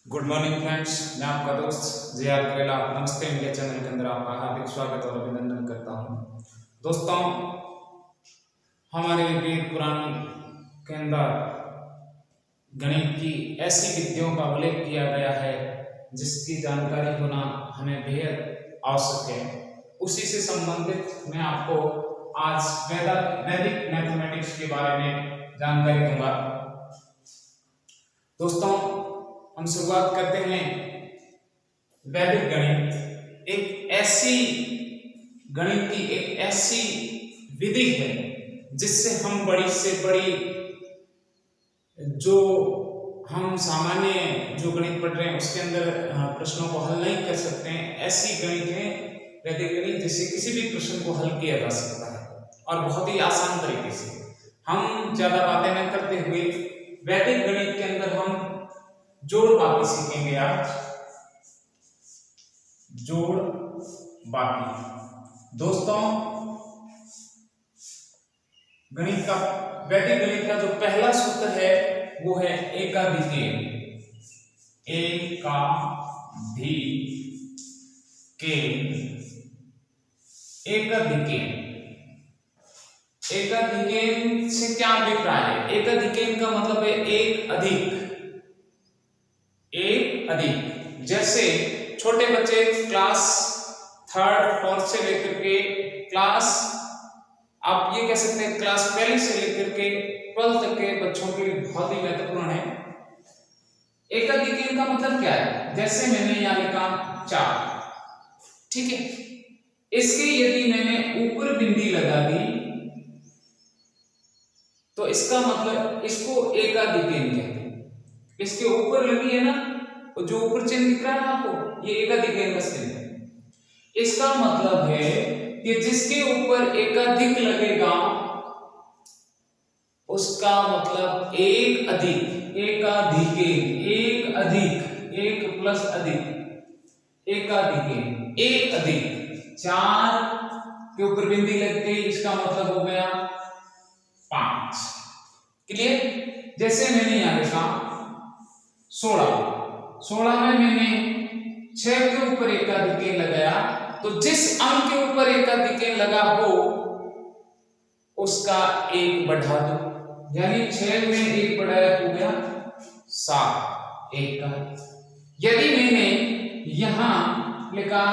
Good morning friends, मैं आपका दोस्त जे आर करेला नमस्ते इंडिया चैनल के अंदर आपका हार्दिक स्वागत और अभिनंदन करता हूं। दोस्तों, हमारे वेद पुराण के अंदर गणित की ऐसी विधियों का उल्लेख किया गया है जिसकी जानकारी होना हमें बेहद आवश्यक है। उसी से संबंधित मैं आपको आज वैदिक मैथमेटिक्स के बारे में जानकारी दूंगा। दोस्तों, हम शुरुआत करते हैं। वैदिक गणित एक ऐसी विधि है जिससे हम बड़ी से बड़ी जो हम सामान्य जो गणित पढ़ रहे हैं उसके अंदर प्रश्नों को हल नहीं कर सकते हैं। ऐसी गणित है वैदिक गणित जिससे किसी भी प्रश्न को हल किया जा सकता है और बहुत ही आसान तरीके से। हम ज्यादा बातें न करते हुए वैदिक गणित के अंदर हम जोड़ बाकी सीखेंगे। आज जोड़ बाकी। दोस्तों, वैदिक गणित का जो पहला सूत्र है वो है एकाधिकेन। एकाधिकेन से क्या अभिप्राय है? एकाधिकेन का मतलब है एक अधिक। जैसे छोटे बच्चे क्लास 3rd 4th से लेकर के क्लास, आप ये कह सकते हैं क्लास 1 से लेकर के 12 तक के बच्चों के लिए बहुत ही महत्वपूर्ण है। एकाधिकेन का मतलब क्या है? जैसे मैंने यहां लिखा 4, ठीक है। इसके यदि मैंने ऊपर बिंदी लगा दी तो इसका मतलब इसको एकाधिकेन कहते हैं। इसके ऊपर लगी है ना, जो ऊपर चिन्ह दिख रहा है आपको, ये एकाधिकेन का चिन्ह है। इसका मतलब है कि जिसके ऊपर एकाधिक लगेगा उसका मतलब एक अधिक। एक प्लस अधिक, एकाधिकेन एक अधिक। 4 के ऊपर बिंदी लग गई, इसका मतलब हो गया 5। क्लियर? जैसे मैंने यहां लिखा 16 में मैंने 6 के ऊपर एकाधिकेन लगाया तो जिस अंक के ऊपर एकाधिकेन लगा हो उसका 1 बढ़ा दो, यानी 6 में 1 बढ़ाया हो गया 7। यदि मैंने यहां लिखा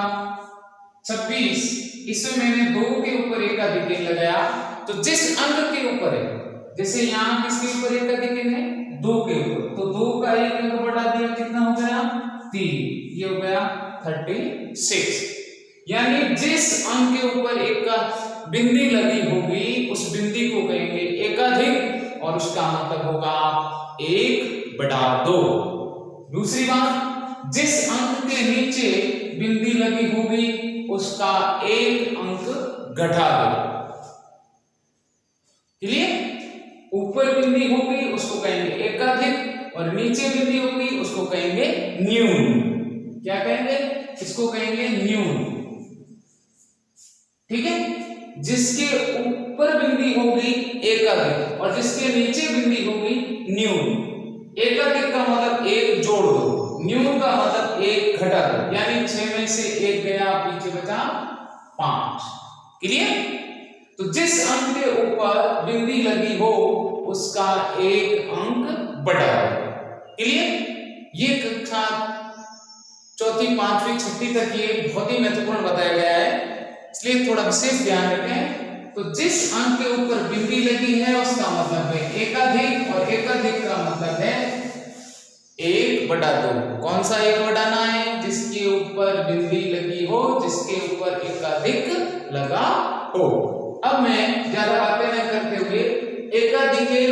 26, इसमें मैंने 2 के ऊपर एकाधिकेन लगाया तो जिस अंक के ऊपर है, जैसे यहां किसके ऊपर एकाधिकेन है? 2 के ऊपर, तो 2 का 1 अंक बढ़ा दिया, कितना हो गया? 3। ये हो गया 36। यानी जिस अंक के ऊपर एक बिंदी लगी होगी उस बिंदी को कहेंगे एकाधिक और उसका मतलब होगा 1 बटा 2। दूसरी बात, जिस अंक के नीचे बिंदी लगी होगी उसका 1 अंक घटा दो। क्लियर? ऊपर बिंदी होगी उसको कहेंगे एकाधिक और नीचे बिंदी होगी उसको कहेंगे न्यून। क्या कहेंगे? इसको कहेंगे न्यून। ठीक है? जिसके ऊपर बिंदी होगी एकाधिक और जिसके नीचे बिंदी होगी न्यून। एकाधिक का मतलब 1 जोड़ दो, न्यून का मतलब 1 घटा दो, यानी 6 में से 1 गया, पीछे बचा 5। क्लियर? तो जिस अंक के ऊपर बिंदी लगी हो उसका 1 अंक बढ़ा दो। क्लियर? ये कक्षा 4th 5वीं 6वीं तक ये बहुत ही महत्वपूर्ण बताया गया है, इसलिए थोड़ा विशेष ध्यान रखें। तो जिस अंक के ऊपर बिंदी लगी है उसका मतलब है एकाधिक और एकाधिक का मतलब है 1 बटा 2। कौन सा 1 बढ़ाना है? जिसके ऊपर बिंदी लगी हो, जिसके ऊपर एकाधिक लगा हो। अब मैं ज्यादा बातें न करते हुए एकाधिकेन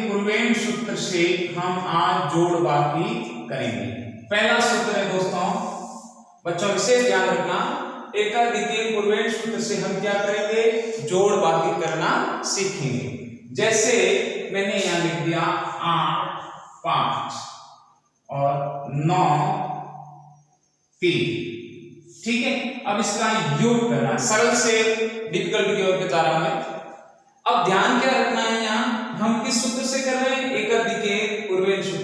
पूर्वेण सूत्र से हम आज जोड़ बाकी करेंगे। पहला सूत्र है दोस्तों, बच्चों विशेष ध्यान रखना, एकाधिकेन पूर्वेण सूत्र से हम क्या करेंगे? जोड़ बाकी करना सीखेंगे। जैसे मैंने यहां लिख दिया 8 5 और 9 3। ठीक है? अब इसका योग करना, सरल से डिफिकल्ट की ओर जा रहा हूं मैं। अब ध्यान क्या रखना है, यहां हम किस सूत्र से कर रहे हैं? एकाधिकेन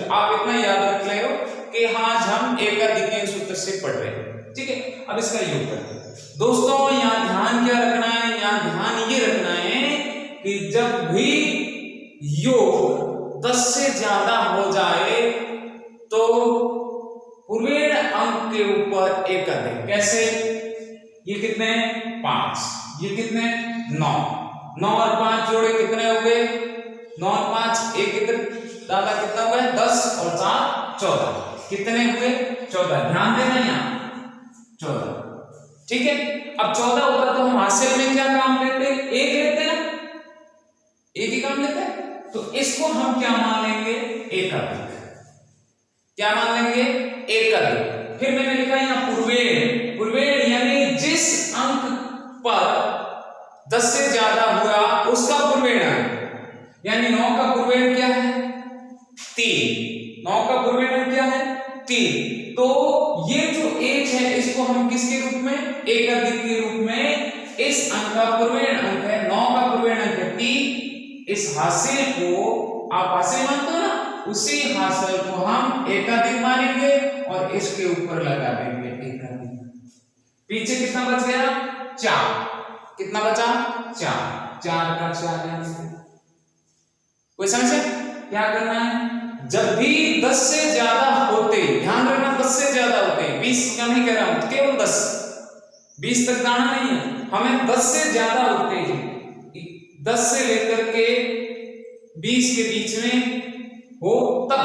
आप इतना याद रख ले हो कि हाँ हम एकाधिक सूत्र से पढ़ रहे हैं, ठीक है। अब इसका योग करते हैं दोस्तों। यहाँ ध्यान क्या रखना है, यहाँ ध्यान ये रखना है कि जब भी योग 10 से ज्यादा हो जाए तो पूर्वेण अंक के ऊपर एकाधिक। कैसे? ये कितने? 5, ये कितने? 9। 9 और 5 जोड़े कितने हो गए? 9 और 5 एक इधर डाला कितना हो गया? 10 और 4 14। कितने हुए? 14। ध्यान देना यहाँ 14, ठीक है। अब 14 होता तो हम हासिल में क्या काम लेते? एक लेते ना, एक ही काम लेते हैं। तो इसको हम क्या मान लेंगे? एकाधिक। क्या मान लेंगे? एकाधिक। फिर मैंने लिखा यहाँ पूर्वेण। पूर्वेण यानी जिस अंक पर 10 से ज्यादा हुआ उसका पूर्वेण अंक, यानी 9 का पूर्वेण क्या है? 3। 9 का पूर्वेण अंक क्या है? 3। तो ये जो 1 है इसको हम किसके रूप में? एकाधिक के रूप में। इस अंक का पूर्वेण अंक है 9 का पूर्वेण अंक है 3। इस हासिल को आप हासिल मानते हो ना, उसी हासिल को हम एकाधिक मानेंगे और इसके ऊपर लगा देंगे एकाधिक। पीछे कितना बच गया? 4। कितना बचा? 4। 4 का 4। कोई समझे क्या करना है? जब भी 10 से ज्यादा होते, ध्यान रखना 10 से ज्यादा होते, 20 का नहीं कह रहा हूं, केवल 10, 20 तक जाना नहीं है हमें। 10 से ज्यादा होते हैं, 10 से लेकर के 20 के बीच में हो, तब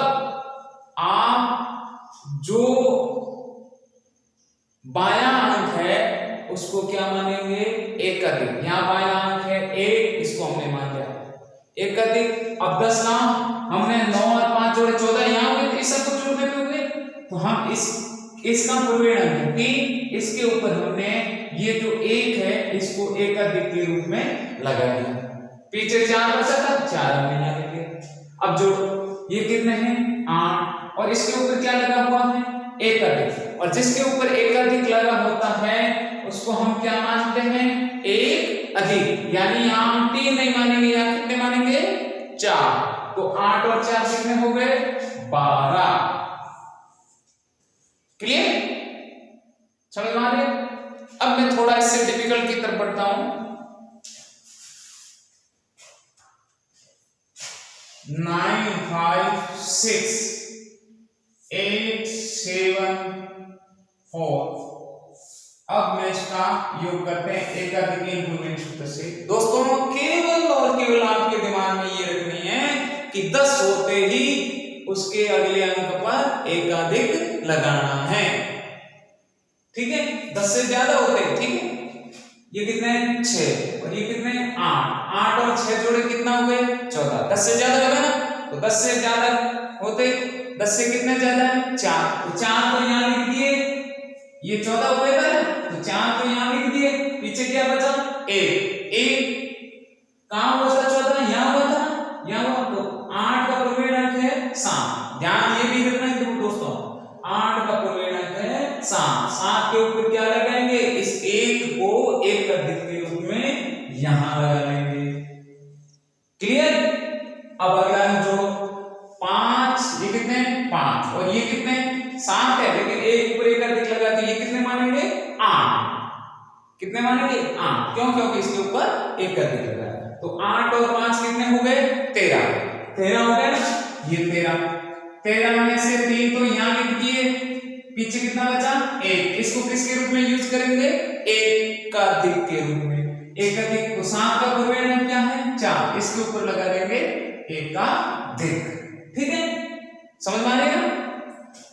आप जो बायां अंक है उसको क्या मानेंगे? एकाधिक। यहाँ बायां अंक है 1, इसको हमने मान लिया एकाधिक। अब 10 ना, हमने 9 और 5 जोड़े 14 यहाँ हुए, इस सबको जोड़ने पे हुए, तो हम इसका पूर्वेण अंक 3, इसके ऊपर हमने ये जो 1 है इसको एकाधिक के रूप में लगा दिया। पीछे 4 बचा था, 4 हमने लगा दिया। अब जोड़ो, ये कितने हैं? 8, और इसके ऊपर क्या लगा हुआ है? एकाधिक। और जिसके ऊपर एकाधिक लगा होता है उसको हम क्या मानते हैं? एक अधिक। यानी यहाँ हम 3 नहीं मानेंगे, यहाँ कितने मानेंगे? 4। तो 8 और 4 कितने हो गए? 12। क्लियर? समझ में आ रही? अब मैं थोड़ा इससे डिफिकल्ट की तरफ बढ़ता हूं। 9 5 6 8 7 4। अब मैं इसका योग करते हैं एकाधिक पूर्वेण सूत्र से। दोस्तों केवल और केवल आपके दिमाग में ये रखनी है कि 10 होते ही उसके अगले अंक पर एकाधिक लगाना है, ठीक है। 10 से ज्यादा होते हैं, ठीक है। ये कितने? 6 और ये कितने? 8। 8 और 6 जोड़े कितना हो गए? 14। 10 से ज्यादा होगा ना, तो 10 से ज्यादा होते, 10 से कितने ज्यादा है? 4। तो 4 तो यहाँ लिख दिए, ये 14 हो गए ना, तो 4 तो यहाँ लिख दिए। पीछे क्या बचा? 1। कहां हुआ था? 14 यहाँ हुआ था, यहाँ हुआ। तो 8 का पूर्वेण अंक है 7। ध्यान ये भी रखना है दोस्तों, 8 का पूर्वेण अंक है 7। 7 के ऊपर क्या लगाएंगे? इस 1 को एकाधिक के रूप में यहां लगा लेंगे। क्लियर? अब अगला जोड़ो 5, ये कितने? 5 और ये कितने? 7 है, लेकिन 1 ऊपर एकाधिक लगा तो ये कितने मानेंगे? 8। कितने मानेंगे? 8। क्यों? क्योंकि इसके ऊपर एकाधिक लगा है। तो 8 और 5 कितने हो गए? 13। 13 हो गए ना, ये 13। 13 में से 3 तो यहाँ लिख दिए, पीछे कितना बचा? 1। इसको किसके रूप में यूज करेंगे? एकाधिक के रूप में। एकाधिक। तो 7 का पूर्वेण अंक क्या है? 4। इसके ऊपर लगा देंगे एकाधिक, ठीक है। समझ में आ रही है ना?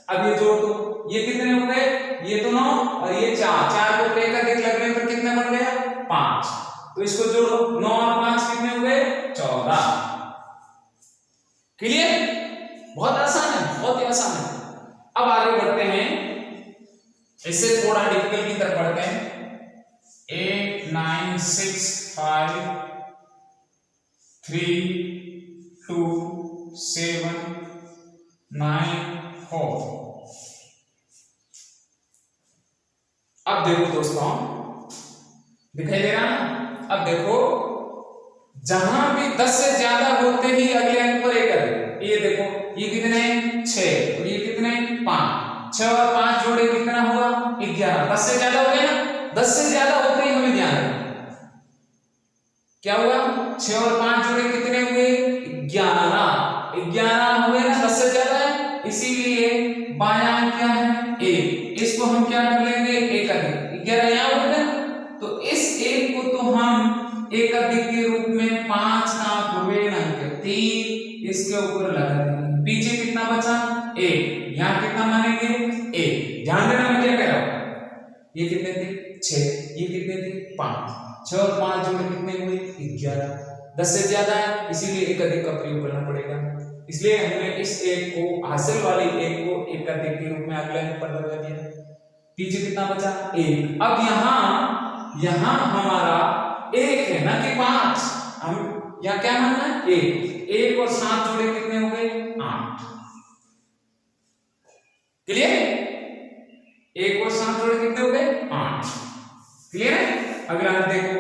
अब ये जोड़ दो, ये कितने हो गए? ये तो 9 और ये 4। 4 के ऊपर एकाधिक लगने पर कितना बन गया? 5। तो इसको जोड़ो, 9 और 5 कितने हुए? 14। क्लियर? बहुत आसान है, बहुत ही आसान है। अब आगे बढ़ते हैं, इससे थोड़ा डिफिकल्ट की तरफ बढ़ते हैं। 8 9 6 5 3 2 7 9 4। अब देखो दोस्तों, दिखाई दे रहा है? अब देखो, जहां भी 10 से ज्यादा होते ही अगले अंक पर एकाधिक। ये देखो, ये कितने हैं? 6 और 5 जोड़े कितना हुआ 11, 10 से ज्यादा हो गए ना, 10 से ज्यादा होते ही हमें ध्यान रखना क्या हुआ 6 और 5 जोड़े कितने हुए 11, 11 हुए ना, 10 से ज्यादा है, इसीलिए बायां अंक क्या है 1, इसको हम क्या कर लेंगे एक अधिक, 11 यहाँ हो गया, तो इस 1 को तो हम एक अधिक के रूप में 5 का पूर्णांक 3 इसके ऊपर लगा देंगे, पीछे कितना बचा 1, यहाँ कितना मानेंगे 1, ध्यान देना मैं क्या कह रहा हूं, ये कितने थे 6, ये कितने थे 5, 6 और 5 जोड़े कितने हुए 11, 10 से ज्यादा है इसीलिए एक अधिक का प्रयोग करना पड़ेगा, इसलिए हमने इस एक को हासिल वाली एक को एक अधिक के रूप में अगले अंक पर लगा दिया, पीछे कितना बचा 1, अब यहाँ हमारा 1 है ना कि 5, हम यहाँ क्या मानना है 1 और 7 जोड़े कितने हो गए 8, क्लियर, 1 और 7 जोड़े कितने हो गए 8, क्लियर है। अगला देखो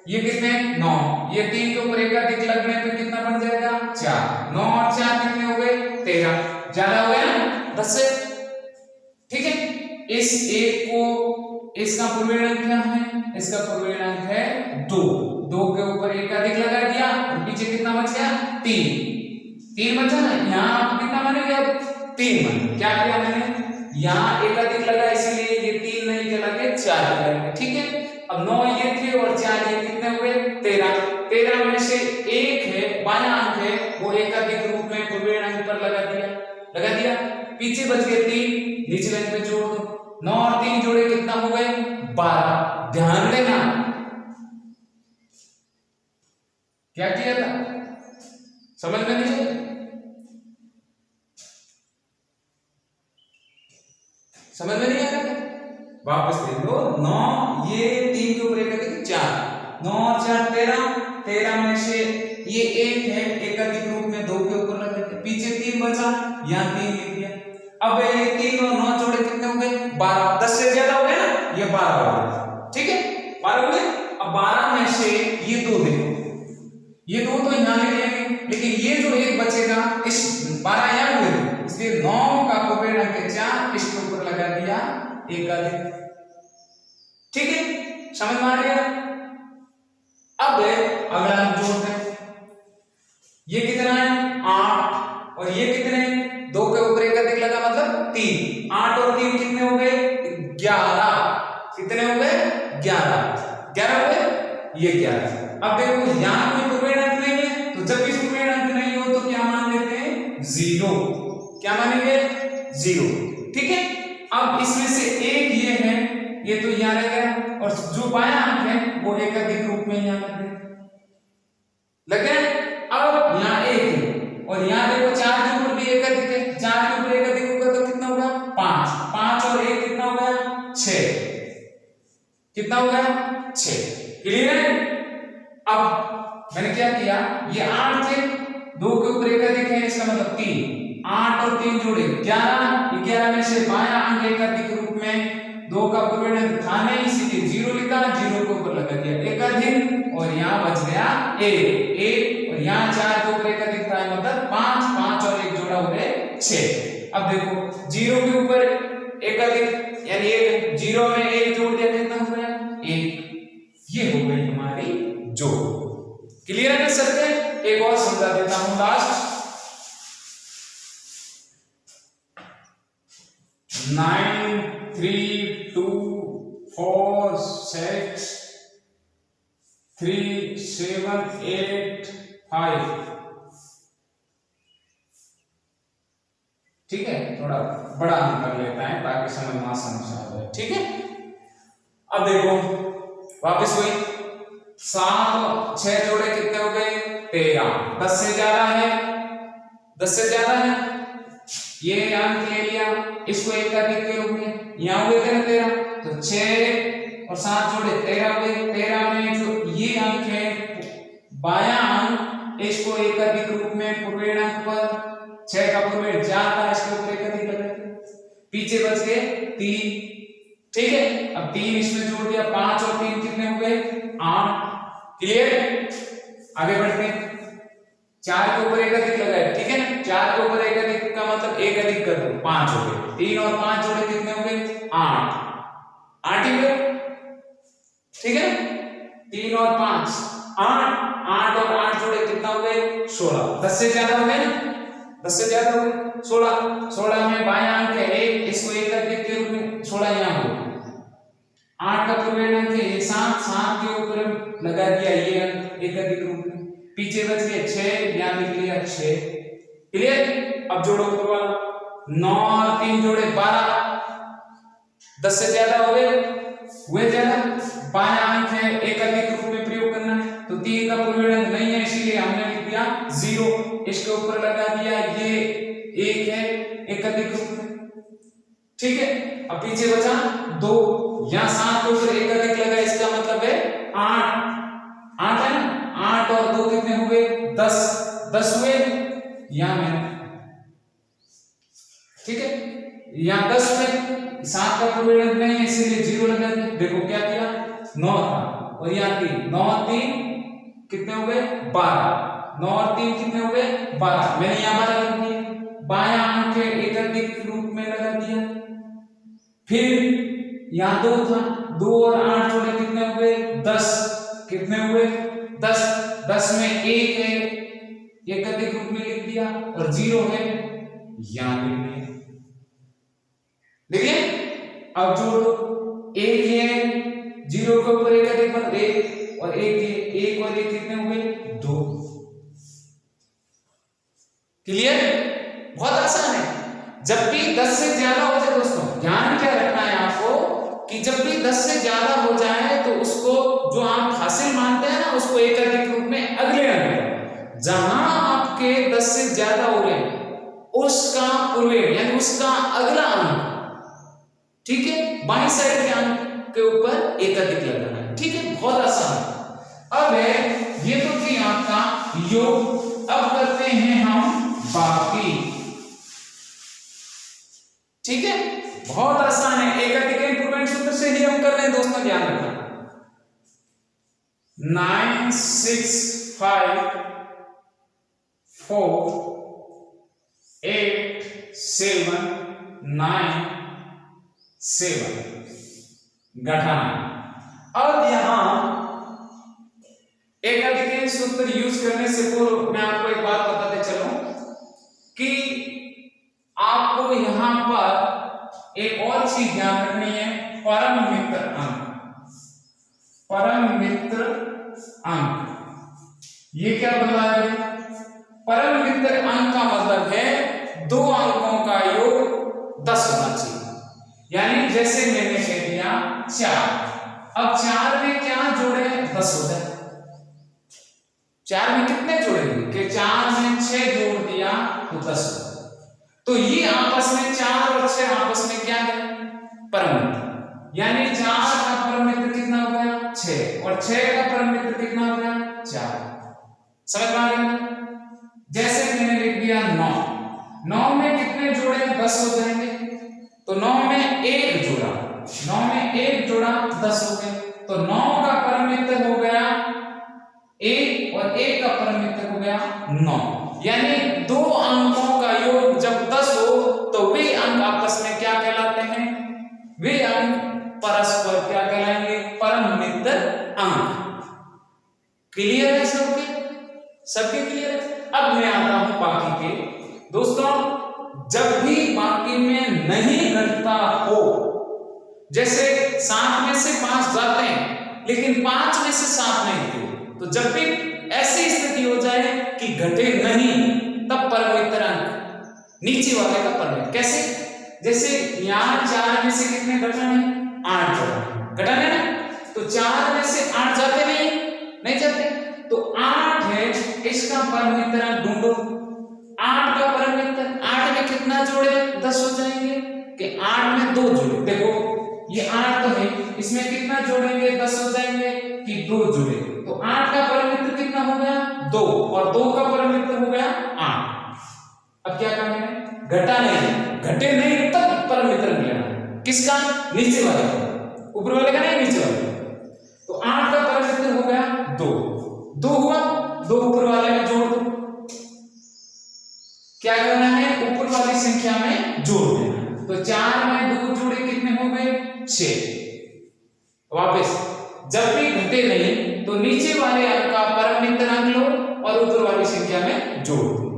ये कितने 9, ये 3 के ऊपर एक अधिक लगने पे कितना बन जाएगा 4, 9 और 4 कितने हो गए 13, ज्यादा हो गया ना 10 से, ठीक है। इस एक को इसका पूर्णांक क्या है, इसका पूर्णांक है 2, 2 के ऊपर एक अधिक लगा दिया और पीछे कितना बच गया 3 बचा ना, यहाँ आप कितना मानेंगे अब 3 मान, क्या किया मैंने यहाँ एक अधिक लगा इसीलिए ये 3 नहीं कहलाएंगे 4 कहलाएंगे, ठीक है। अब 9 ये थे और 4 ये कितने हुए 13, 13 में से एक है बायां अंक है वो एक अधिक रूप में पूर्णांक पर लगा दिया, पीछे बच गए 3, नीचे लाइन पे जोड़ दो, 9 और 3 जोड़े कितना हो गए 12, ध्यान देना क्या किया था समझ में नहीं, समझ में नहीं आ रहा, वापस देख लो 9 ये 3 के ऊपर एक अधिक 4, 9 और 4 13, 13 में से ये एक है एक अधिक रूप में 2 के ऊपर लग गए, पीछे 3 बचा यहाँ 3 लिख दिया, अब ये 3 और 9 जोड़े कितने हो गए 12, 10 से ज्यादा हो गए ना, ये 12 हो गए, ठीक है 12 हो गए। अब 12 में से ये 2 देखो, ये 2 तो यहाँ ले लेंगे, लेकिन ये जो एक बचेगा इस 12 यहाँ हुए इसलिए 9 का पूर्णांक 4 इसके ऊपर लगा दिया एक अधिक, ठीक है समझ में आ गया। अब अगला हम जोड़ते हैं, ये कितना है 8 और ये कितने 2 के ऊपर एक अधिक लगा मतलब 3, 8 और 3 कितने हो गए 11, कितने हो गए 11 हो गए ये 11। अब देखो यहाँ कोई पूर्णांक नहीं है तो जब भी पूर्णांक नहीं हो तो क्या मान लेते हैं 0, क्या मानेंगे 0, ठीक है। अब इसमें से एक ये है ये तो यहाँ रह गया और जो बायां अंक है वो एक अधिक रूप में यहाँ लग गया, अब यहाँ 1 है और यहाँ देखो 4 के ऊपर भी एक अधिक है, 4 के ऊपर एक अधिक होगा तो कितना होगा 5, 5 और 1 कितना हो गया 6, कितना हो गया 6, क्लियर है। अब मैंने क्या किया ये 8 थे 2 के ऊपर एक अधिक है इसका मतलब 3, 8 और 3 जोड़े 11 में से बायां अंक एक अधिक रूप में 2 का पूर्णांक था नहीं इसीलिए 0 लिखा, 0 के ऊपर लगा दिया एक अधिक और यहाँ बच गया 1 और यहाँ 4 के ऊपर एक अधिक था मतलब 5 और 1 जोड़ा हो गए 6। अब देखो 0 के ऊपर एक अधिक यानी 0 में 1 जोड़ दिया कितना हो गया 1, ये हो गई हमारी जोड़, क्लियर है सर के। एक और समझा देता हूं लास्ट 9 3 2 4 6 3 7 8 5, ठीक है थोड़ा बड़ा हम कर लेता है ताकि समझ में आसान हो, ठीक है। अब देखो वापस वही 7 6 जोड़े कितने हो गए 13, 10 से ज्यादा है, 10 से ज्यादा है, ये अंक ले लिया इसको एक अधिक के रूप में यहाँ हुए थे 13 तो 6 और 7 जोड़े 13 हुए, 13 में जो ये अंक है बायां अंक इसको एक अधिक रूप में पूर्णांक पर 6 का पूर्णांक जाता है इसके ऊपर एक अधिक लगा, पीछे बच गए 3, ठीक है। अब 3 इसमें जोड़ दिया 5 और 3 कितने हो गए 8, क्लियर। आगे बढ़ते हैं 4 के ऊपर एक अधिक लगाए, ठीक है ना, 4 के ऊपर एक अधिक का मतलब एक अधिक कर दो 5 हो गए, 3 और 5 जोड़े कितने हो गए 8, 8 ही हुए, ठीक है। 3 और 5 8, 8 और 8 जोड़े कितना हो गए 16, 10 से ज्यादा हो गए ना, 10 से ज्यादा हो गए 16, 16 में बायां अंक है 1, इसको एक अधिक के रूप में 16 यहाँ हो, 8 का पूर्वांक है 7, 7 के ऊपर लगा दिया ये अंक एक अधिक रूप में, पीछे बच गए 6, यहाँ लिख लिया 6, क्लियर। अब जोड़ो ऊपर वाला, 9 और 3 जोड़े 12, 10 से ज्यादा हो गए, हुए ज्यादा, बायां अंक है एक अधिक रूप में प्रयोग करना है, तो 3 का पूर्वांक नहीं है इसीलिए हमने लिख दिया 0, इसके ऊपर लगा दिया ये 1 है एक अधिक रूप में, ठीक है। अब पीछे बचा 2, यहाँ 7 के ऊपर एक अधिक लगा, इसका मतलब है 8, 8 है ना, 8 और 2 कितने हुए 10, 10 हुए, यहाँ में, ठीक है, यहाँ 10 हुए, 7 का पूर्वांक नहीं है इसीलिए 0 लगा दिया, देखो क्या किया 9 था और यहाँ 3, 9 और 3 कितने हो गए 12, 9 और 3 कितने हो गए 12, मैंने यहाँ 12 लिख दिया, बायां अंक एक अधिक रूप में लगा दिया, फिर यहाँ 2 था, 2 और 8 जोड़े कितने हो गए 10, कितने हुए 10, 10 में 1 है एक अधिक रूप में लिख दिया और 0 है यहाँ लिख दिया, देखिए। अब जोड़ो, 1 है 0 के ऊपर एक अधिक पर 1 और 1 है, 1 और 1 कितने हो गए 2, क्लियर, बहुत आसान है। जब भी 10 से ज्यादा हो जाए दोस्तों, ध्यान क्या रखना है आपको कि जब भी 10 से ज्यादा हो जाए तो उसको जो आप हासिल मानते हैं ना उसको एक अधिक रूप में अगले अंक, जहां आपके 10 से ज्यादा हो रहे हैं उसका पूर्वांक यानी उसका अगला अंक, ठीक है, बाईं साइड के अंक के ऊपर एक अधिक लगाना है, ठीक है, बहुत आसान है। अब है ये तो थी आपका योग, अब करते हैं हम बाकी, ठीक है, बहुत आसान है, एक अधिक इंप्रूवमेंट सूत्र से ही हम कर रहे हैं दोस्तों, ध्यान रखना। 9 6 5 4 8 7 9 7 घटाना। अब यहां एक अधिक सूत्र यूज करने से पूर्व मैं आपको एक बात बताते चलूं कि आपको यहां पर एक और चीज ध्यान रखनी है, परम मित्र अंक, परम मित्र अंक, ये क्या बता रहे हैं, परम मित्र अंक का मतलब है दो अंकों का योग 10 होना चाहिए, यानी जैसे मैंने कह दिया 4, अब 4 में क्या जोड़े 10 हो जाए, 4 में कितने जोड़ेंगे कि 4 में 6 जोड़ दिया तो 10 हो, तो ये आपस में 4 और 6 आपस में क्या है परम मित्र, यानी 4 का परम मित्र कितना हो गया 6 और 6 का परम मित्र कितना हो गया 4, समझ में आ गया। जैसे मैंने लिख दिया 9, 9 में कितने जोड़े 10 हो जाएंगे, तो 9 में 1 जोड़ा, 9 में 1 जोड़ा 10 हो गए, तो 9 का परम मित्र हो गया 1 और 1 का परम मित्र हो गया 9, यानी दो अंकों का योग जब 10 हो तो वे अंक आपस में क्या कहलाते हैं, वे अंक परस्पर क्या कहलाएंगे परम मित्र अंक। क्लियर है सबके, सबके क्लियर है। अब मैं आता हूं बाकी के दोस्तों, जब भी बाकी में नहीं घटता हो, जैसे 7 में से 5 जाते हैं लेकिन 5 में से 7 नहीं थे, तो जब भी ऐसी स्थिति हो जाए कि घटे नहीं तब परम मित्र अंक नीचे वाले का परम मित्र, कैसे, जैसे यहां 4 में से कितने घटाने 8 घटाने ना, तो 4 में से 8 जाते नहीं जाते, तो 8 है इसका परम मित्र अंक ढूंढो, 8 का परम मित्र, 8 में कितना जोड़े 10 हो जाएंगे कि 8 में 2 जोड़े, देखो ये 8 तो है, इसमें कितना जोड़ेंगे 10 हो जाएंगे कि 2 जोड़े, तो 8 का परम मित्र कितना हो गया 2 और 2 का परम मित्र हो गया 8। अब क्या करना है, घटा नहीं, घटे नहीं तब परम मित्र लेना, किसका नीचे वाले का, ऊपर वाले का नहीं नीचे वाले, तो 8 का परम मित्र हो गया 2 हुआ, 2 ऊपर वाले में जोड़ दो, क्या करना है ऊपर वाली संख्या में जोड़ देना। तो 4 में 2 जोड़े कितने हो गए 6। वापस जब भी घटे नहीं तो नीचे वाले अंक का परम मित्रांक लो और ऊपर वाली संख्या में जोड़ दो।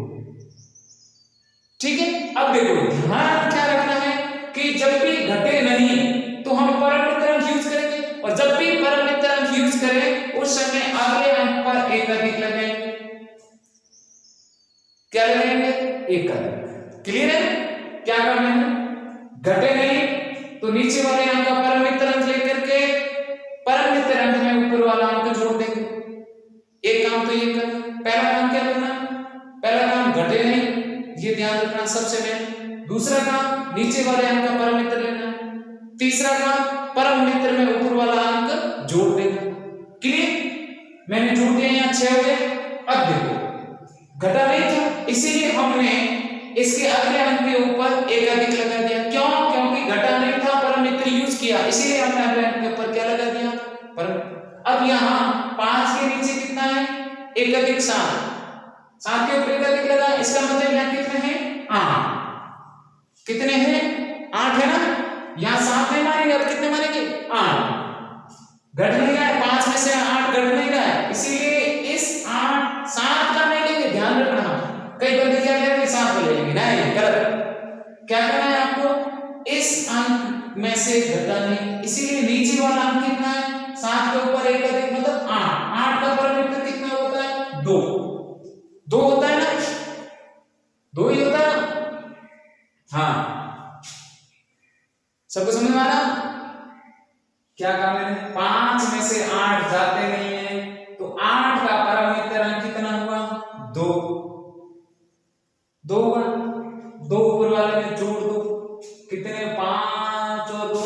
ठीक है। अब देखो ध्यान क्या रखना है कि जब भी घटे नहीं तो हम परम मित्रांक यूज करेंगे और जब भी परम मित्रांक यूज करें उस समय अगले अंक पर एक अधिक लगाएंगे। क्या लगाएंगे? एक अधिक। क्लियर है? क्या करना है? घटे नहीं तो नीचे वाले अंक का परम मित्रांक लेकर के परम मित्रांक में ऊपर वाला अंक जोड़ देंगे। एक काम तो ये करना। पहला काम क्या करना? पहला काम घटे नहीं, ये ध्यान रखना सबसे पहले। दूसरा काम नीचे वाले अंक का परम मित्र लेना। तीसरा काम परम मित्र में ऊपर वाला अंक जोड़ देना। क्लियर? मैंने जोड़ दिया, यहाँ 6 हो गए। अब देखो घटा नहीं था इसीलिए हमने इसके अगले अंक के ऊपर एक अधिक लगा दिया। क्यों? क्योंकि घटा नहीं था, परम मित्र यूज किया, इसीलिए हमने अगले अंक के ऊपर क्या लगा दिया? परम। अब यहाँ 5 के नीचे कितना है? एक अधिक 7। 7 के ऊपर एक अधिक लगा, इसका मतलब यहाँ कितने हैं? 8। कितने हैं? 8 है ना। यहाँ 7 नहीं मानेंगे, अब कितने मानेंगे? 8। घट नहीं रहा है, 5 में से 8 घट नहीं रहा है, इसीलिए इस 8 7 का नहीं लेंगे। ध्यान रखना, कई बंदे क्या करेंगे 7 को ले लेंगे, नहीं, गलत। क्या करना है आपको? इस अंक में से घटा नहीं, इसीलिए नीचे वाला अंक कितना है? 7 के ऊपर एक अधिक मतलब 8। 8 का परम मित्र कितना होता है? 2। 2 होता है ना, 2 ही होता है। हाँ, सबको समझ में आ रहा? क्या काम है? 5 में से 8 जाते नहीं है तो 8 का परम मित्रांक कितना हुआ? 2। 2 हुआ। 2 ऊपर वाले में जोड़ दो, कितने? 5 और 2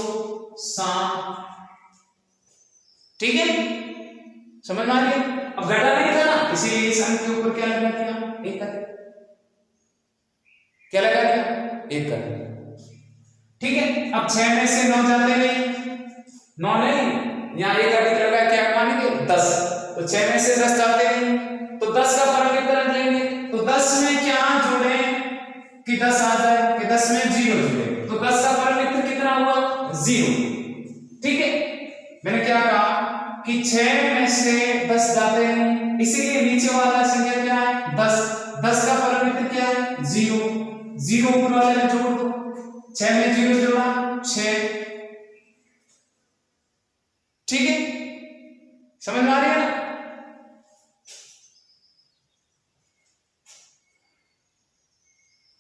7। ठीक है, समझ में आ रही है? अब घटा नहीं था ना, इसीलिए इस अंक के ऊपर क्या लगा दिया? एक अधिक। क्या लगा दिया? एक अधिक। ठीक है। अब 6 में से 9 जाते नहीं, 9 नहीं, यहाँ एक अधिक लगा, क्या मानेंगे? 10। तो 6 में से 10 जाते नहीं तो 10 का परम मित्रांक लेंगे। तो 10 में क्या जोड़े कि 10 आ जाए, कि 10 में 0 जोड़े, तो 10 का परम मित्र कितना हुआ? 0। ठीक है। मैंने क्या कहा कि 6 में से 10 जाते हैं, इसीलिए नीचे वाला संख्या क्या है? 10। 10 का परम मित्र क्या है? 0। 0 ऊपर वाले में जोड़ दो, 6 में 0 जोड़ा 6। ठीक है, समझ में आ रही है ना?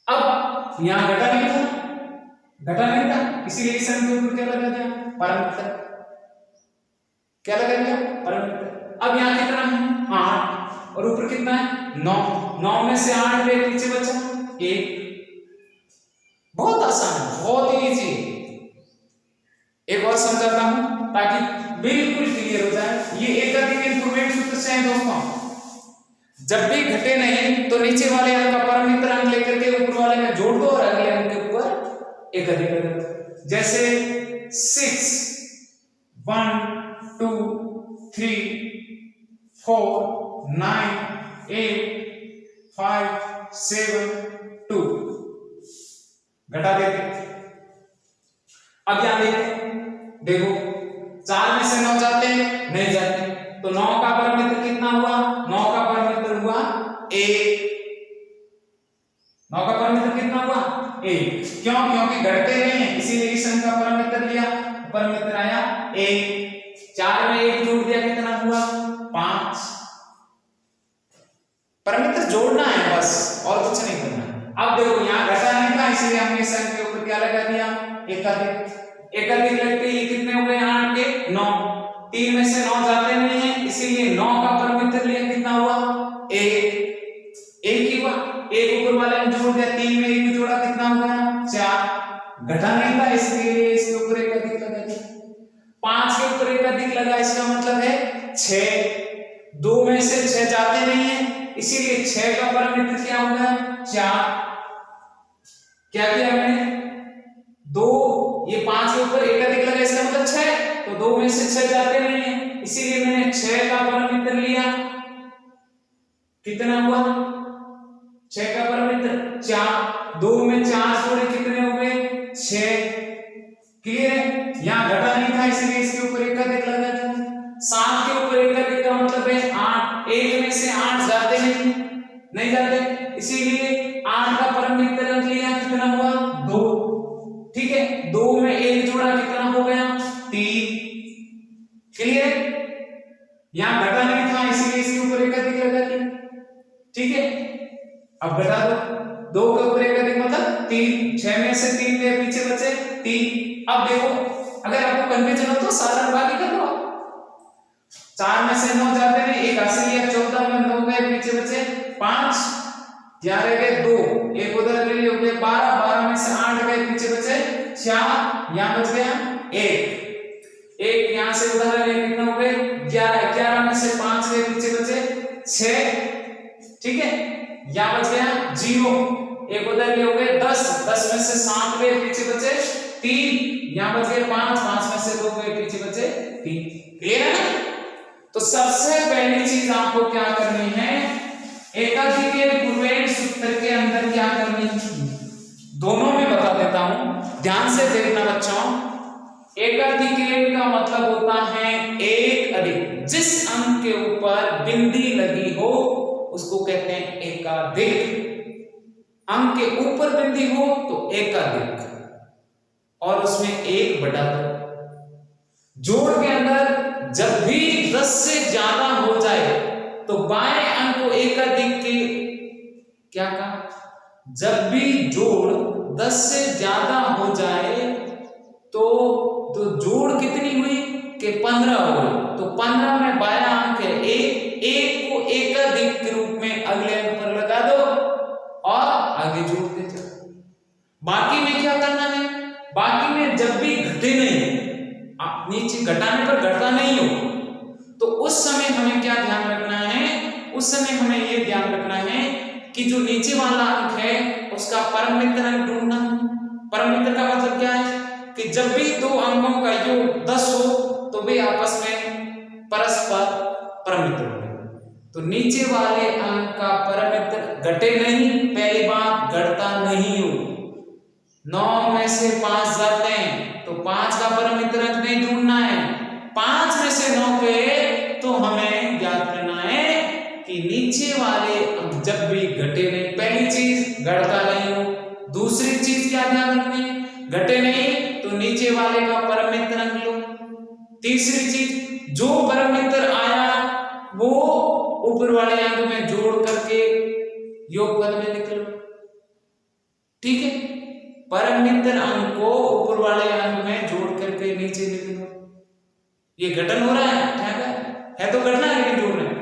अब यहां घटा नहीं था, इसीलिए इस अंक के ऊपर क्या लगा दिया? परम मित्र। क्या लगा दिया? परम मित्र। अब यहां कितना है? 8 और ऊपर कितना है? 9। 9 में से 8 गए, पीछे बचा 1। बहुत आसान है, बहुत ही इजी। एक और समझाता हूं ताकि बिल्कुल क्लियर हो जाए। ये एक अधिक इंप्रूवमेंट सूत्र से है दोस्तों। जब भी घटे नहीं तो नीचे वाले अंक का परम मित्रांक लेकर के ऊपर वाले में जोड़ दो और अगले अंक के ऊपर एक अधिक लगा दो। जैसे 6 1 2 3 4 9 8 5 7 2 घटा देते। अब यहां देखो 4 में से 9 जाते हैं? नहीं जाते, तो 9 का परम मित्र कितना हुआ? 9 का परम मित्र हुआ 1। 9 का परम मित्र कितना हुआ? 1। क्यों? क्योंकि घटते नहीं है, इसीलिए इस अंक का परम मित्र लिया, परम मित्र आया 1। 4 में 1 जोड़ दिया, कितना हुआ? 5। परम मित्र जोड़ना है बस, और कुछ नहीं करना। अब देखो यहाँ घटा नहीं था, इसलिए हमने इस अंक के ऊपर क्या लगा दिया? एक अधिक। एक अधिक लगते ही कितने हो गए? 8 के 9। 3 में से 9 जाते नहीं है, इसीलिए 9 का परम मित्र लिया, कितना हुआ? 1। 1 ही हुआ। 1 ऊपर वाले में जोड़ दिया, 3 में 1 जोड़ा, कितना हुआ? 4। घटा नहीं था, इसलिए इसके ऊपर एक अधिक लगा दिया। 5 के ऊपर एक अधिक लगा, इसका मतलब है 6। 2 में से 6 जाते नहीं है, इसीलिए 6 का परम मित्र क्या होगा? 4। क्या किया मैंने? 2, ये 5 के ऊपर एक अधिक लगा, इसका मतलब 6। तो 2 में से 6 जाते नहीं है, इसीलिए मैंने 6 का परम मित्र लिया। कितना हुआ? 6 का परम मित्र 4, 2 में 4 जोड़े कितने हो गए 6। क्लियर है, यहाँ घटा नहीं था इसलिए इसके ऊपर एक अधिक लगा था। 7 के ऊपर एक अधिक का मतलब है 8, 1 में से 8 जाते नहीं जाते, इसीलिए 8 का परम मित्र अंक लिया, कितना हुआ 2। ठीक है, 2 में 1 जोड़ा कितना हो गया 3। क्लियर, यहां घटा नहीं था इसीलिए इसके ऊपर एक अधिक लगा दिया। ठीक है, अब घटा दो, 2 के ऊपर एक अधिक मतलब 3, 6 में से 3 गए, पीछे बचे 3। अब देखो, अगर आपको कंफ्यूजन हो तो साधारण बाकी कर लो। 4 में से 9 जाते नहीं, एक हासिल लिया, 14 में 9 गए, पीछे बचे 5, यहाँ रह गए 2, एक उधर ले लिया, हो गए 12, 12 में से 8 गए, पीछे बचे 4, यहाँ बच गया 1, यहाँ से उधर ले कितना हो गए 11, 11 में से 5 गए, पीछे बचे 6। ठीक है, यहाँ बच गया 0, एक उधर ले हो गए 10, 10 में से 7 गए, पीछे बचे 3, यहाँ बच गए 5, 5 में से 2 गए, पीछे बचे 3। क्लियर है ना? तो सबसे पहली चीज आपको क्या करनी है, एकाधिक पूर्वेण सूत्र के अंदर क्या करनी है, दोनों में बता देता हूं, ध्यान से देखना बच्चों। एकाधिक का मतलब होता है एक अधिक, जिस अंक के ऊपर बिंदी लगी हो उसको कहते हैं एकाधिक। अंक के ऊपर बिंदी हो तो एकाधिक, और उसमें 1 बटा 2। जोड़ के अंदर जब भी 10 से ज्यादा हो जाए तो बाएं अंक को एकाधिक के क्या कहा, जब भी जोड़ 10 से ज्यादा हो जाए तो जोड़ कितनी हुई कि 15 हो गई, तो 15 में बायां अंक है 1, 1 को एकाधिक के रूप में अगले अंक पर लगा दो और आगे जोड़ते चलो। बाकी में क्या करना है, बाकी में जब भी घटे नहीं, नीचे घटाने पर घटता नहीं हो, तो उस समय हमें क्या ध्यान रखना है, उस समय हमें यह ध्यान रखना है कि जो नीचे वाला अंक है उसका परम मित्र अंक ढूंढना। परम मित्र का मतलब क्या है कि जब भी दो अंकों का योग 10 हो तो वे आपस में परस्पर परम मित्र होंगे। तो नीचे वाले अंक का परम मित्र घटे नहीं, पहली बात घटता नहीं हो। 9 में से 5 जाते हैं तो 5 का परम मित्र अंक नहीं ढूंढना है, 5 में से 9 गए तो हमें याद करना है कि नीचे वाले अंक जब भी घटे नहीं, पहली चीज घटता नहीं हो, दूसरी चीज क्या ध्यान रखनी है, घटे नहीं तो नीचे वाले का परम मित्र अंक लो, तीसरी चीज जो परम मित्र आया वो ऊपर वाले अंक में जोड़ करके योगफल में लिख लो। ठीक है, परम मित्र अंक को ऊपर वाले अंक में जोड़ करके नीचे लिख लो। ये घटन हो रहा है तो घटना है लेकिन जोड़ रहे हैं।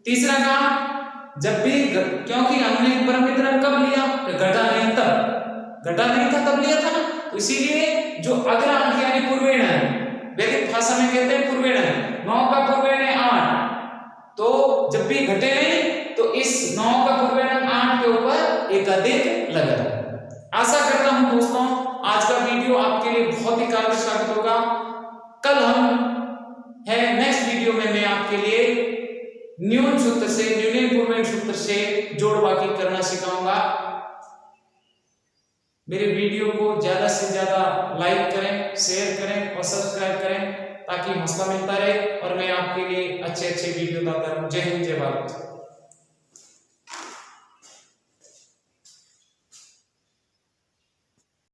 तीसरा काम, जब भी क्योंकि हमने परम मित्र अंक कब लिया, घटा नहीं था तब लिया था ना, तो इसीलिए जो अगला अंक यानी पूर्वेण है, वैदिक भाषा में कहते हैं पूर्वेण है, 9 का पूर्वेण है 8, तो जब भी घटे नहीं तो इस 9 का पूर्वेण 8 के ऊपर एकाधिक लगा। आशा करता हूं दोस्तों आज का वीडियो आपके लिए बहुत ही कारगर साबित होगा। कल हम है नेक्स्ट वीडियो में मैं आपके लिए न्यून सूत्र से, न्यून पूर्वेण सूत्र से जोड़ बाकी करना सिखाऊंगा। मेरे वीडियो को ज्यादा से ज्यादा लाइक करें, शेयर करें और सब्सक्राइब करें ताकि हौसला मिलता रहे और मैं आपके लिए अच्छे वीडियो लाता रहूं। जय हिंद, जय भारत।